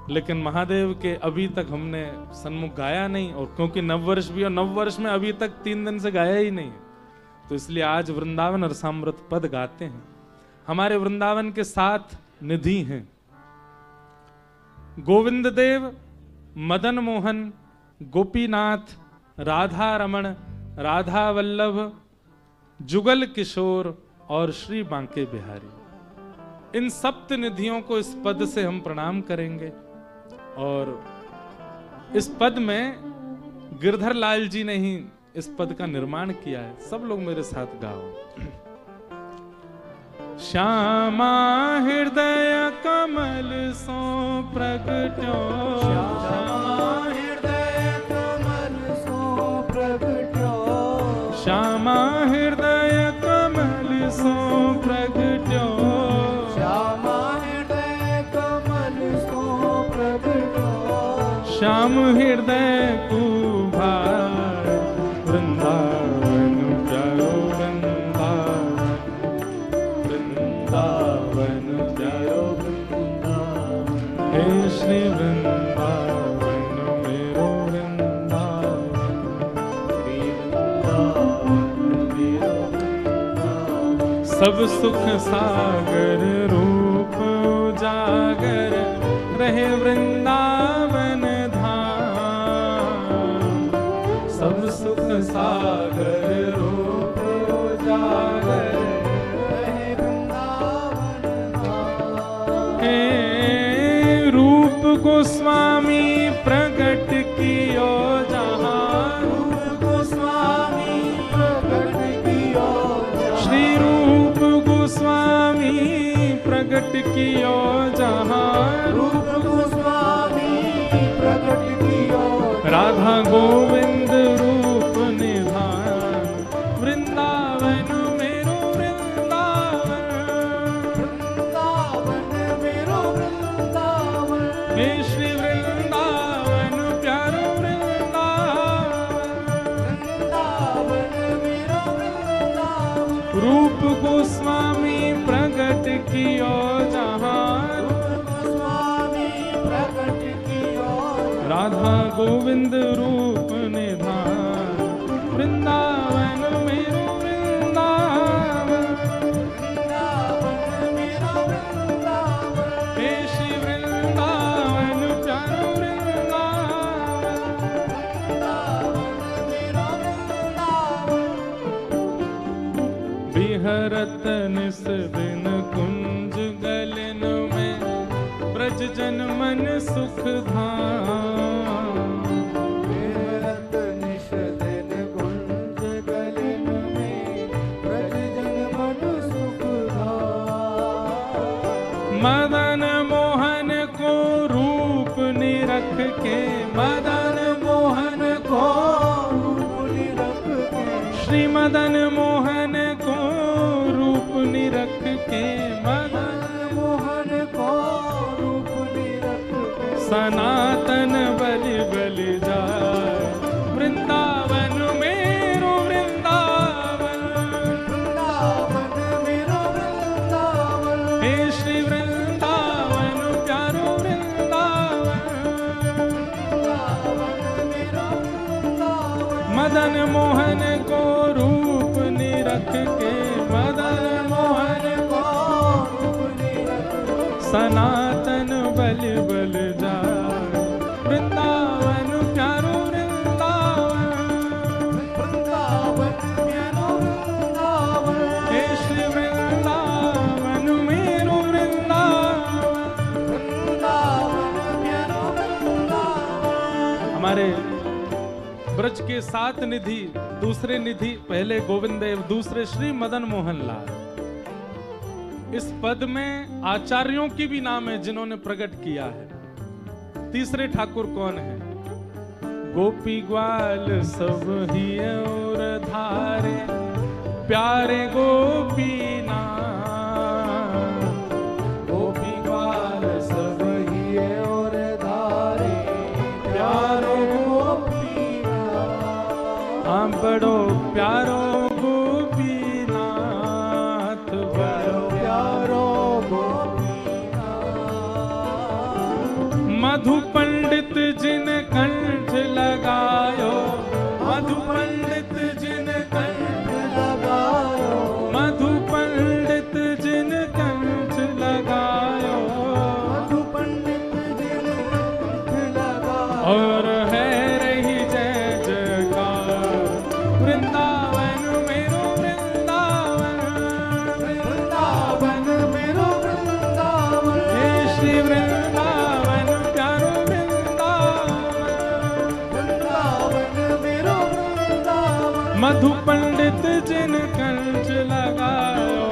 लेकिन महादेव के अभी तक हमने सन्मुख गाया नहीं। और क्योंकि नववर्ष भी, और नववर्ष में अभी तक 3 दिन से गाया ही नहीं, तो इसलिए आज वृंदावन रसामृत पद गाते हैं। हमारे वृंदावन के 7 निधि हैं, गोविंद देव, मदन मोहन, गोपीनाथ, राधा रमण, राधा वल्लभ, जुगल किशोर और श्री बांके बिहारी। इन सप्त निधियों को इस पद से हम प्रणाम करेंगे। और इस पद में गिरधर लाल जी ने ही इस पद का निर्माण किया है। सब लोग मेरे साथ गाओ। श्यामा हृदय कमल सो प्रगट्यो, श्यामा हृदय कमल सो प्रगट्यो, श्यामा हृदय कमल सो प्रगट्यो, श्यामा हृदय कमल सो प्रगट्यो, श्याम हृदय कुभार, वृंदावन प्यारो वृंदावन, वृंदावन प्यारो वृंदावन, हे श्री वृंदावन मेरो वृंदावन, सब सुख सागर रूप उजागर रहे वृंदावन धाम, सब सुख सागर रूप उजागर रहे वृंदावन धाम। हे रूप गोस्वामी प्रकट कियो जहाँ, रूप गोस्वामी प्रकट कियो जहाँ, श्री रूप गोस्वामी प्रकट कियो जहाँ, रूप गोस्वामी प्रकट कियो जहाँ, राधा गोविंद रूप निधान, वृंदावन मेरो वृंदावन, वृंदावन मेरो वृंदावन, हे श्री वृंदावन प्यारो वृंदावन, वृंदावन मेरो वृंदावन, रूप गोस्वामी प्रकट कियो जहाँ, रूप गोस्वामी प्रकट कियो जहाँ, राधा गोविंद रूप निधान, वृंदावन मेरो वृंदावन, वृंदावन मेरो वृंदावन, हे श्री वृंदावन प्यारो वृंदावन, वृंदावन मेरो वृंदावन, बिहरत निस दिन कुंज गलन में, ब्रज जन मन सुख धाम, बेहद निश दिन कुंज गलन में, ब्रज जन मन सुख धाम। मदन मोहन को रूप निरख के, मदन मोहन को, रूप निरख के, श्री मदन मोहन को रूप निरख के, मदन मोहन को रूप निरख के, सनातन बलि बलि जाए, वृंदावन मेरो वृंदावन, वृंदावन मेरो वृंदावन, हे श्री वृंदावन प्यारो वृंदावन, वृंदावन मेरो वृंदावन, मदन मोहन को रूप निरख के, मदन मोहन को रूप निरख के, सनातन बलि बल जा, के 7 निधि, दूसरे निधि पहले गोविंद देव, दूसरे श्री मदन मोहन लाल। इस पद में आचार्यों की भी नाम है जिन्होंने प्रकट किया है। तीसरे ठाकुर कौन है? गोपी ग्वाल सब ही और धारे, प्यारे गोपीनाथ। गोपी ग्वाल सब ही और धारे, प्यारे गोपीनाथ। हाँ बड़ो प्यारो गोपीनाथ, बड़ो प्यारो गोपीनाथ। मधु पंडित जिन कंठ लगायो, मधु पंडित जिन कंठ लगायो, मधु पंडित जिन कंठ लगायो, मधु पंडित जिन कंठ लगायो। और है रही जय जयकार वृंदावन मेरो वृंदावन, वृंदावन मेरो वृंदावन। हे श्री वृंदावन प्यारो वृंदावन। वृंदावन मेरो वृंदावन। मधु पंडित जिन कंठ लगायो,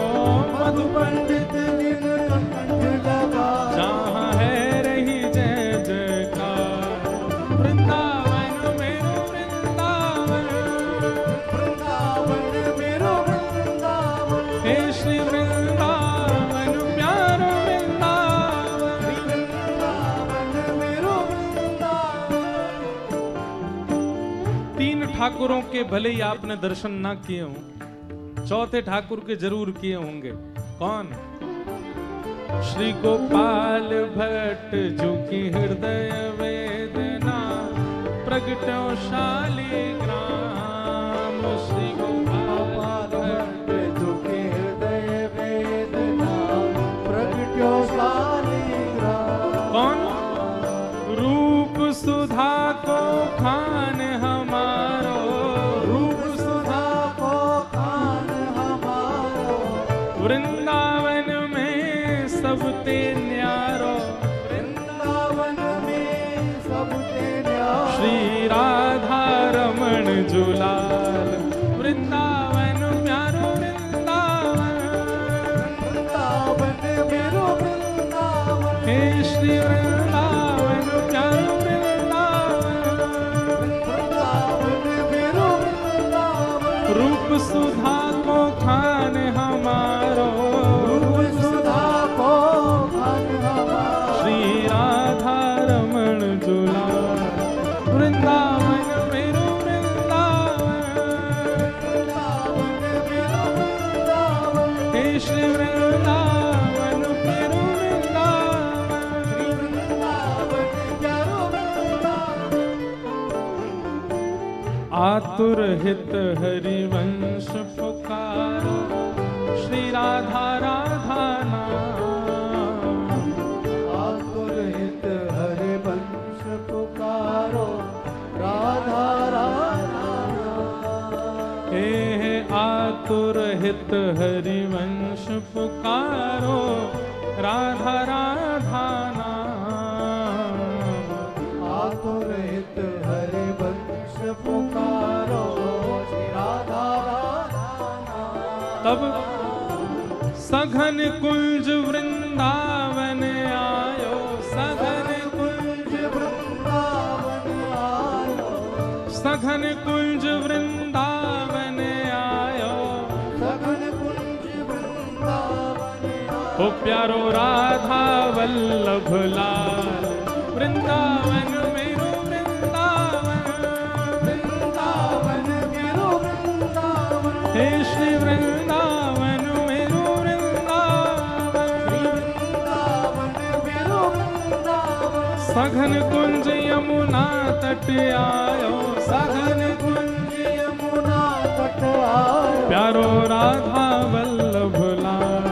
मधु पंडित जिन कंठ लगायो। जहाँ है रही जय जयकार वृंदावन मेरो वृंदावन। वृंदावन मेरो वृंदावन। हे श्री वृंदावन प्यारो वृंदावन। वृंदावन मेरो वृंदावन। 3 ठाकुरों के भले ही आपने दर्शन ना किए हों, चौथे ठाकुर के जरूर किए होंगे। कौन? श्री गोपाल भट्ट जो की हृदय वेदना प्रगटो शालिग्राम। श्री गोपाल भट्ट जो के हृदय वेदना प्रगट्यो शालिग्राम। कौन? रूप सुधा को खान हमारो, रूप सुधा को खान हमारो। वृंदावन में सबते न्यारो। वृंदावन में सबते न्यारो। श्री राधा रमण जुलाल वृंदावन प्यारो वृंदावन। वृंदावन मेरो वृंदावन। हे श्री वृंदावन प्यारो वृंदावन। वृंदावन मेरो वृंदावन। रूप सुधा को खान हमारो, रूप सुधा को खान हमारो। श्री राधा रमण जुलाल वृंदावन मेरो वृंदावन। वृंदावन मेरो वृंदावन। हे श्री वृंदावन मेरो वृंदावन। वृंदावन प्यारो वृंदावन। आतुर हित हरिवंश पुकारो, श्री राधा राधा नाम। आतुर हित हरे वंश पुकारो, राधा राधा नाम। हे आतुर हित हरिवंश पुकारो, राधा राधा नाम। आतुर हित हरे वंश पुकारो, राधा राधा नाम। तब सघन कुंज वृंदावन आयो, सघन कुंज वृंदावन आयो। सघन कुंज वृंदावन आयो। सघन कुंज वृंदावन आयो। ओ प्यारो राधा वल्लभ लाल वृंदावन मेरो वृंदावन। वृंदावन मेरो वृंदावन। हे श्री वृंदावन मेरो वृंदावन। वृंदावन मेरो वृंदावन। सघन कुंज यमुना तट आयो, सघन कुंज यमुना तट आयो। प्यारो राधा वल्लभ लाल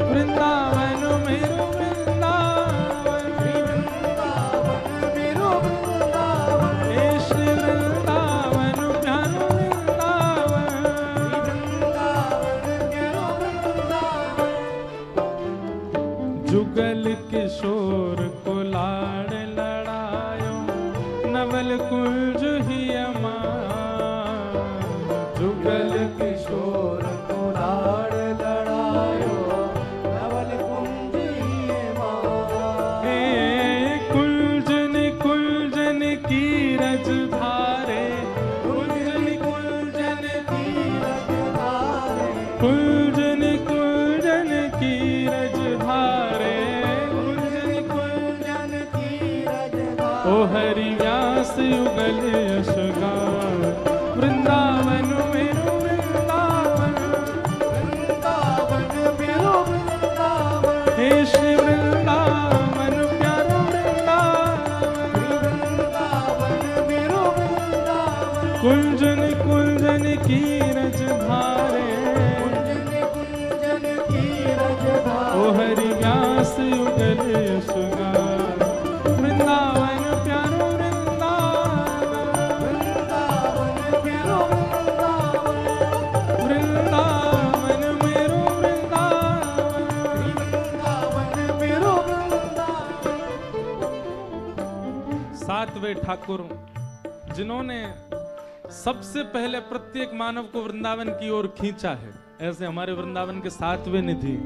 वृंदावन मेरो वृंदावन। वृंदावन मेरो वृंदावन। हे श्री वृंदावन प्यारो वृंदावन। वृंदावन मेरो वृंदावन। जुगल किशोर को लाड़ लड़ायो, नवल कुंज ही अमा जुगल किशोर को लाड़ लड़ायो धवल कुंजिए माँ। हे कुंजन कुंजन की रज धारे, कुंजन कुंजन की रज धारे, कुंजन कुंजन की रज धारे, कुंजन कुंजन की रज धारे। ओ हरि व्यास युगल यश गान, वृंदावन मेरो वृंदावन, वृंदावन मेरो वृंदावन, हे श्री वृंदावन प्यारो वृंदावन, वृंदावन मेरो वृंदावन, कुंजन कुंजन की रज धारे, कुंजन कुंजन की रज धारे। ओ हरि व्यास युगल यश गान, वृंदावन प्यारो वृंदावन, वृंदावन मेरो वृंदावन, वृंदावन मेरो वृंदावन। वृंदावन मेरो वृंदावन। सातवें ठाकुर जिन्होंने सबसे पहले प्रत्येक मानव को वृंदावन की ओर खींचा है, ऐसे हमारे वृंदावन के सातवें निधि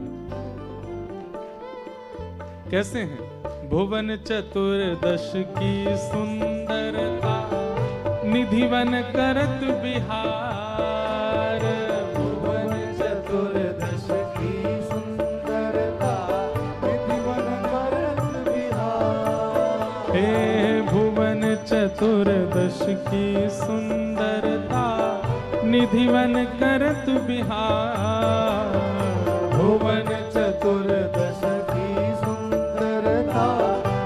कैसे हैं? भुवन चतुर्दश की सुंदरता, निधिवन करत बिहार, भुवन चतुर्दश की सुंदरता, निधिवन करत बिहार। हे भुवन चतुर्दश की सुंदरता, निधिवन करत बिहार, भुवन चतुर्दश की सुंदरता,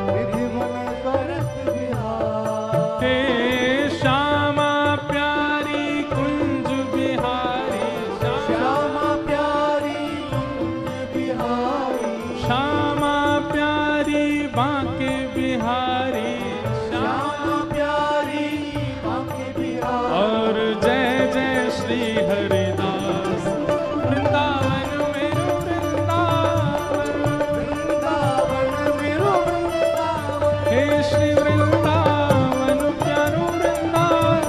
निधिवन करत बिहार। हे श्यामा प्यारी कुंज बिहारी, श्यामा प्यारी कुंज बिहारी, श्यामा प्यारी बांके बिहारी, श्यामा प्यारी बांके बिहारी। और जय जय श्री हरिदास, वृंदावन मेरो वृंदावन, वृंदावन मेरो वृंदावन, हे श्री वृंदावन प्यारो वृंदावन,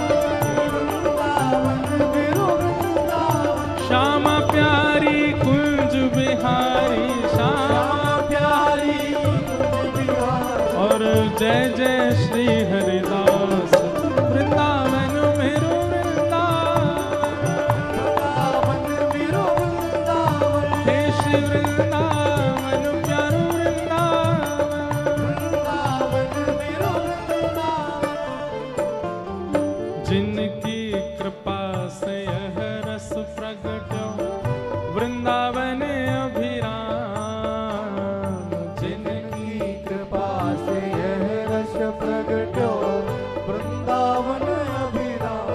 वृंदावन मेरो वृंदावन, श्यामा प्यारी कुंज बिहारी, श्यामा श्यामा प्यारी कुंज बिहारी। और जय जय श्री हरिदास, वृंदावन मेरो वृंदावन, वृंदावन मेरो वृंदावन, हे श्री वृंदावन प्यारो वृंदावन। वृंदावन मेरो वृंदावन। जिनकी कृपा से यह रस प्रगट्यो, वृंदावन अभिराम, जिनकी कृपा से यह रस प्रगट्यो, वृंदावन अभिराम।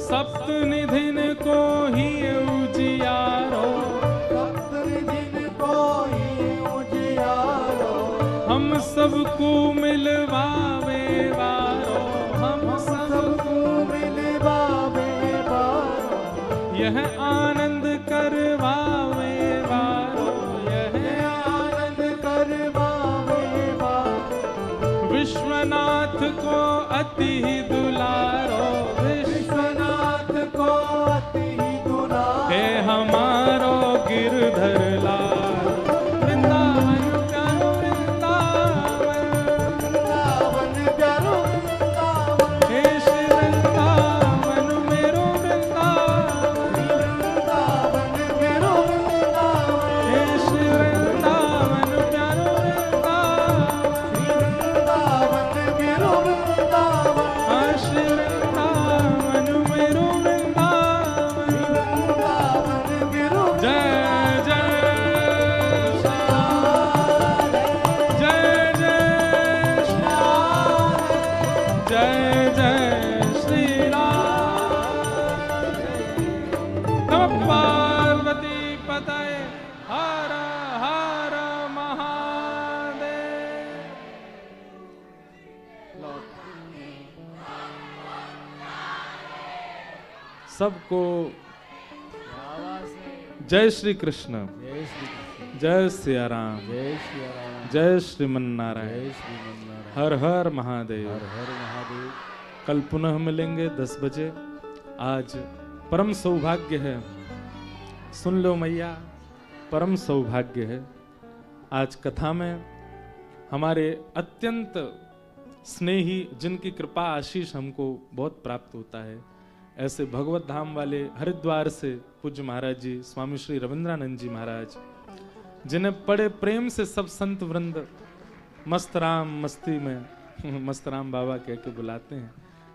सप्त निधिन को ही उजियारो, सप्तनिधिन को ही उजियारो, हम सबको मिलवावे वारो, हम सबको सबको मिलवावे बारो, यह आनंद करवावे वारो, यह आनंद करवावे बारो। विश्वनाथ को अति दुलारो, विश्वनाथ को अति दुलारो, हे हमारो गिरधर लाल, वृंदावन प्यारो वृंदावन, वृंदावन प्यारो वृंदावन, हे श्री वृंदावन मेरो वृंदावन, वृंदावन मेरो वृंदावन, हे श्री वृंदावन प्यारो वृंदावन, वृंदावन मेरो वृंदावन, हाँ श्री वृंदावन मेरो वृंदावन। वृंदावन मेरो जय जय जय जय जय जय श्री राम। नमः पार्वती पतये, हर हर महादेव। सबको जय श्री कृष्ण, जय श्री कृष्ण, जय सिया राम, जय श्री राम, जय श्रीमन नारायण, जय श्रीमन्नारायण। हर हर महादेव। हर हर महादेव। कल पुनः मिलेंगे 10 बजे। आज परम सौभाग्य है, सुन लो मैया, परम सौभाग्य है। आज कथा में हमारे अत्यंत स्नेही, जिनकी कृपा आशीष हमको बहुत प्राप्त होता है, ऐसे भगवत धाम वाले हरिद्वार से पूज्य महाराज जी स्वामी श्री रविंद्रानंद जी महाराज, जिन्हें बड़े प्रेम से सब संत वृंद मस्त राम मस्ती में मस्त राम बाबा कह के बुलाते हैं,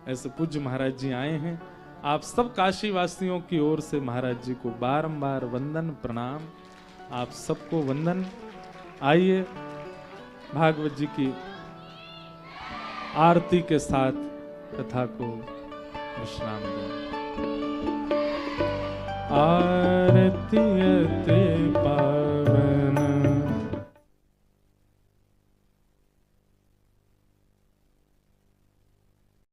ऐसे पूज्य महाराज जी आए हैं। आप सब काशी वासियों की ओर से महाराज जी को बारंबार वंदन प्रणाम, आप सबको वंदन। आइए भागवत जी की आरती के साथ कथा को विश्राम दें। आरती अति पार